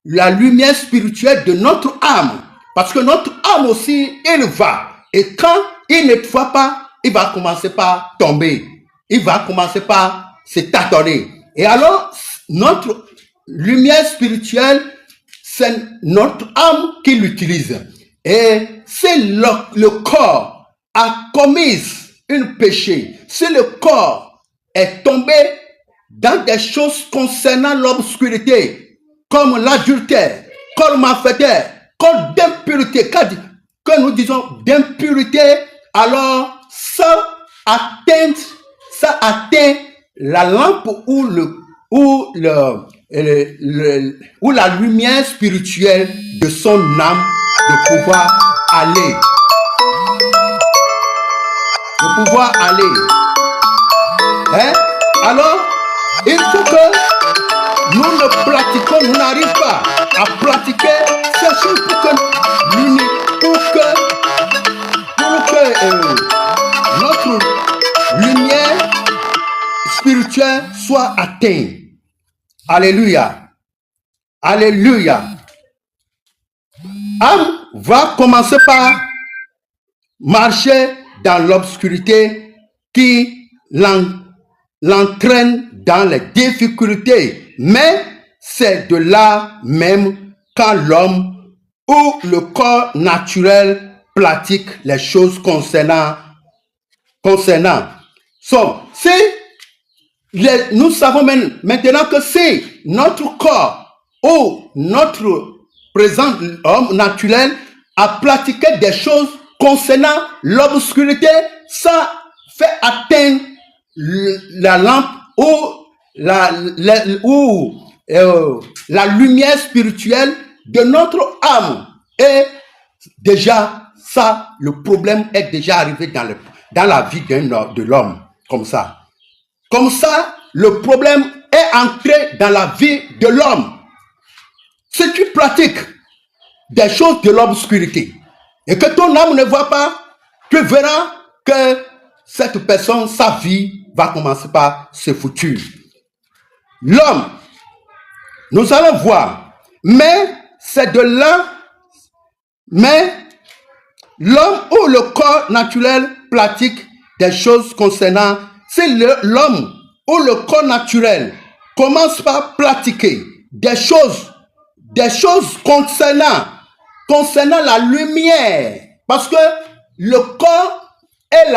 la lumière spirituelle de notre âme. Parce que notre âme aussi, il va. Et quand il ne voit pas, il va commencer par tomber. Il va commencer par se tâtonner. Et alors, notre lumière spirituelle, c'est notre âme qui l'utilise. Et si le corps a commis un péché, si le corps est tombé dans des choses concernant l'obscurité, comme l'adultère, comme l'affaire, comme d'impureté, que nous disons d'impureté, alors ça atteint la lampe ou la lumière spirituelle de son âme de pouvoir aller. Hein? Alors, il faut que nous ne pratiquons, nous n'arrivons pas à pratiquer ces choses pour que notre lumière spirituelle soit atteinte. Alléluia. Alléluia. Âme va commencer par marcher dans l'obscurité qui l'entraîne dans les difficultés. Mais c'est de là même quand l'homme ou le corps naturel pratique les choses concernant. Nous savons maintenant que c'est notre corps ou notre présent homme naturel a pratiqué des choses concernant l'obscurité, ça fait atteindre la lampe ou la lumière spirituelle de notre âme. Et déjà, ça, le problème est déjà arrivé dans la vie de l'homme, comme ça. Comme ça, le problème est entré dans la vie de l'homme. Si tu pratiques des choses de l'obscurité et que ton âme ne voit pas, tu verras que cette personne, sa vie va commencer par se foutre. L'homme, nous allons voir, mais c'est de là, mais l'homme ou le corps naturel pratique des choses concernant, si l'homme ou le corps naturel commence par pratiquer des choses concernant la lumière, parce que le corps et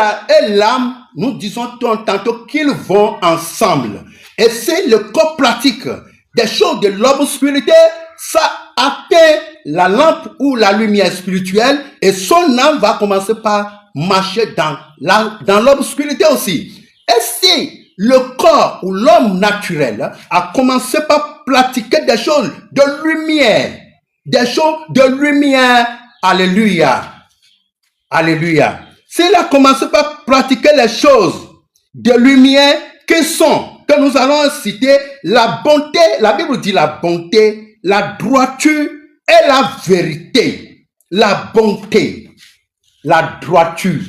l'âme, nous disons tantôt qu'ils vont ensemble. Et si le corps pratique des choses de l'obscurité, ça atteint la lampe ou la lumière spirituelle et son âme va commencer par marcher dans l'obscurité aussi. Et si le corps ou l'homme naturel a commencé par pratiquer des choses de lumière, alléluia, alléluia. S'il a commencé par pratiquer les choses de lumière que nous allons citer, la bonté, la Bible dit la bonté, la droiture et la vérité. La bonté, la droiture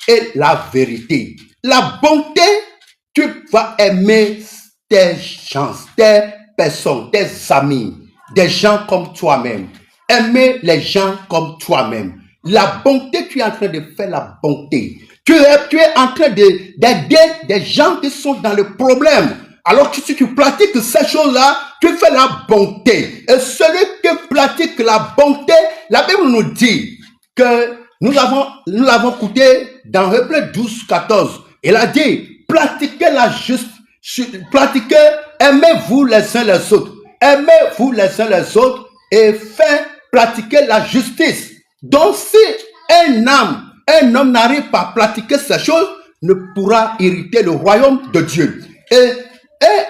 et la vérité. La bonté, tu vas aimer tes gens, tes personnes, tes amis, des gens comme toi-même. Aimer les gens comme toi-même. La bonté, tu es en train de faire la bonté. Tu es en train d'aider des gens qui sont dans le problème. Alors que si tu pratiques ces choses-là, tu fais la bonté. Et celui qui pratique la bonté, la Bible nous dit que nous l'avons écouté dans Hébreux 12, 14. Il a dit, pratiquez la justice, aimez-vous les uns les autres. Aimez-vous les uns les autres et faites pratiquer la justice. Donc si un homme n'arrive pas à pratiquer ces choses, ne pourra hériter le royaume de Dieu. Et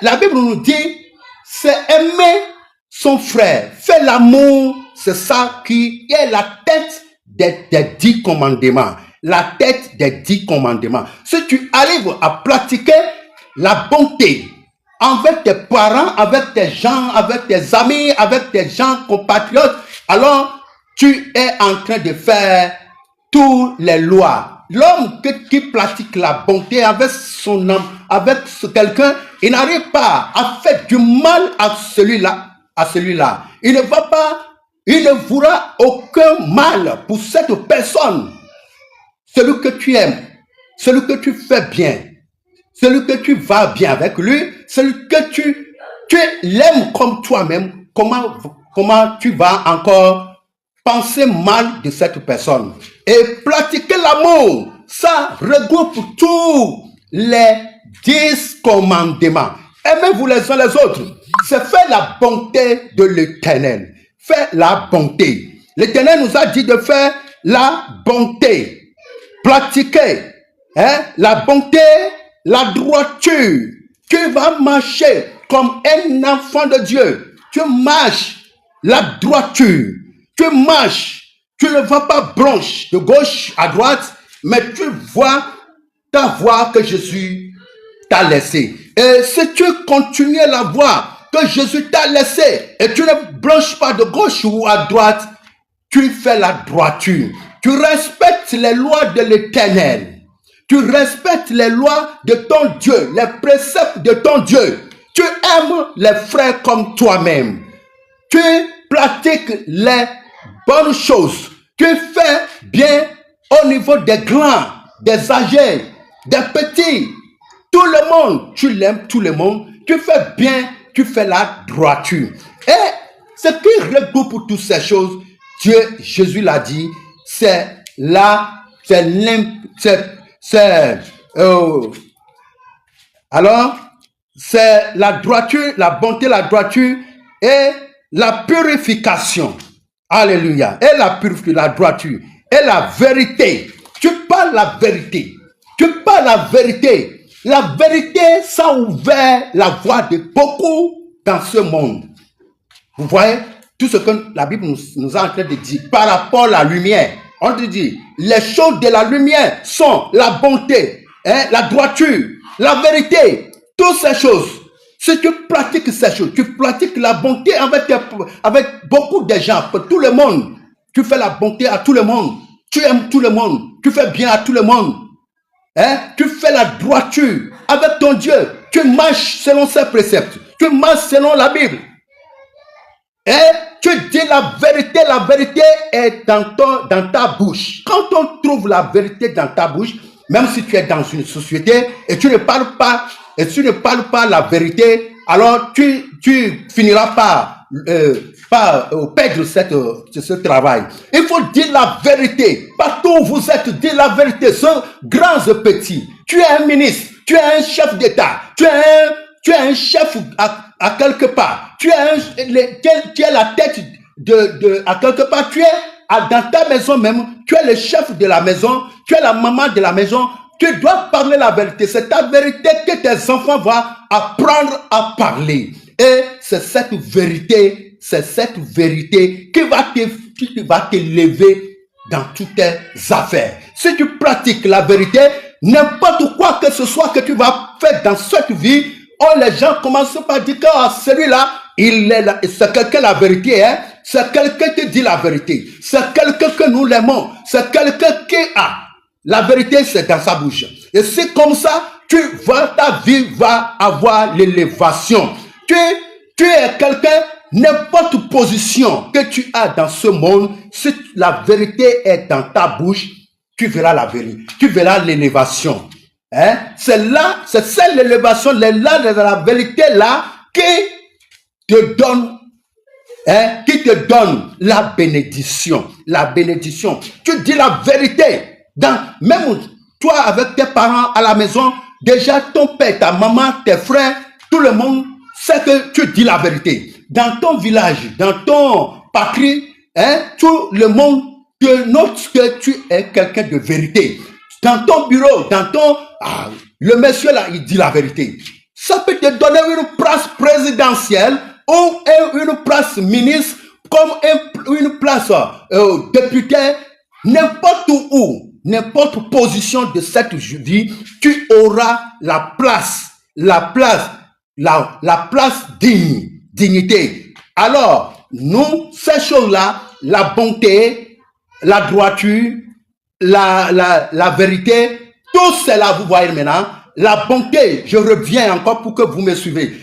la Bible nous dit, c'est aimer son frère, faire l'amour, c'est ça qui est la tête des 10 commandements. La tête des 10 commandements. Si tu arrives à pratiquer la bonté avec tes parents, avec tes gens, avec tes amis, avec tes gens compatriotes, alors tu es en train de faire toutes les lois. L'homme qui pratique la bonté avec son âme, avec quelqu'un, il n'arrive pas à faire du mal à celui-là, à celui-là. Il ne voudra aucun mal pour cette personne. Celui que tu aimes, celui que tu fais bien, celui que tu vas bien avec lui, celui que tu l'aimes comme toi-même, comment tu vas encore penser mal de cette personne? Et pratiquer l'amour, ça regroupe tous les 10 commandements. Aimez-vous les uns les autres. C'est faire la bonté de l'Éternel. Faire la bonté. L'Éternel nous a dit de faire la bonté. Pratiquer la bonté, la droiture. Tu vas marcher comme un enfant de Dieu. Tu marches la droiture. Tu marches. Tu ne vas pas branche de gauche à droite, mais tu vois ta voie que Jésus t'a laissée. Et si tu continues la voie que Jésus t'a laissée et tu ne branches pas de gauche ou à droite, tu fais la droiture. Tu respectes les lois de l'Éternel. Tu respectes les lois de ton Dieu, les préceptes de ton Dieu. Tu aimes les frères comme toi-même. Tu pratiques les bonnes choses. Tu fais bien au niveau des grands, des âgés, des petits. Tout le monde, tu l'aimes, tout le monde. Tu fais bien, tu fais la droiture. Et ce qui regroupe toutes ces choses, Jésus l'a dit, c'est la droiture, la bonté, la droiture et la purification. Alléluia. Et la droiture et la vérité. Tu parles la vérité. Tu parles la vérité. La vérité, ça a ouvert la voie de beaucoup dans ce monde. Vous voyez tout ce que la Bible nous est en train de dire par rapport à la lumière. On te dit, les choses de la lumière sont la bonté, la droiture, la vérité. Toutes ces choses. Si tu pratiques ces choses, tu pratiques la bonté avec beaucoup de gens, pour tout le monde. Tu fais la bonté à tout le monde. Tu aimes tout le monde. Tu fais bien à tout le monde. Tu fais la droiture avec ton Dieu. Tu marches selon ses préceptes. Tu marches selon la Bible. Et tu dis la vérité est dans ta bouche. Quand on trouve la vérité dans ta bouche, même si tu es dans une société et tu ne parles pas la vérité, alors tu finiras par perdre ce travail. Il faut dire la vérité. Partout où vous êtes, dire la vérité. Sont grands et petits. Tu es un ministre, tu es un chef d'État, tu es un chef à quelque part. Tu es la tête à quelque part. Tu es dans ta maison même. Tu es le chef de la maison. Tu es la maman de la maison. Tu dois parler la vérité. C'est ta vérité que tes enfants vont apprendre à parler. Et c'est cette vérité qui va te lever dans toutes tes affaires. Si tu pratiques la vérité, n'importe quoi que ce soit que tu vas faire dans cette vie, les gens commencent par dire que celui-là, c'est quelqu'un la vérité, c'est quelqu'un qui dit la vérité, c'est quelqu'un que nous l'aimons, c'est quelqu'un qui a. La vérité, c'est dans sa bouche. Et c'est comme ça, ta vie va avoir l'élévation. Tu es quelqu'un, n'importe position que tu as dans ce monde, si la vérité est dans ta bouche, tu verras la vérité, tu verras l'élévation. C'est celle l'élévation, de la vérité là qui te donne la bénédiction. La bénédiction. Tu dis la vérité. Même toi avec tes parents à la maison, déjà ton père, ta maman, tes frères, tout le monde sait que tu dis la vérité. Dans ton village, dans ton patrie, tout le monde te note que tu es quelqu'un de vérité. Dans ton bureau, le monsieur là, il dit la vérité. Ça peut te donner une place présidentielle ou une place ministre, comme une place député, n'importe où. N'importe position de cette vie, tu auras la place dignité. Alors, nous, ces choses-là, la bonté, la droiture, la vérité, tout cela, vous voyez maintenant, la bonté, je reviens encore pour que vous me suivez.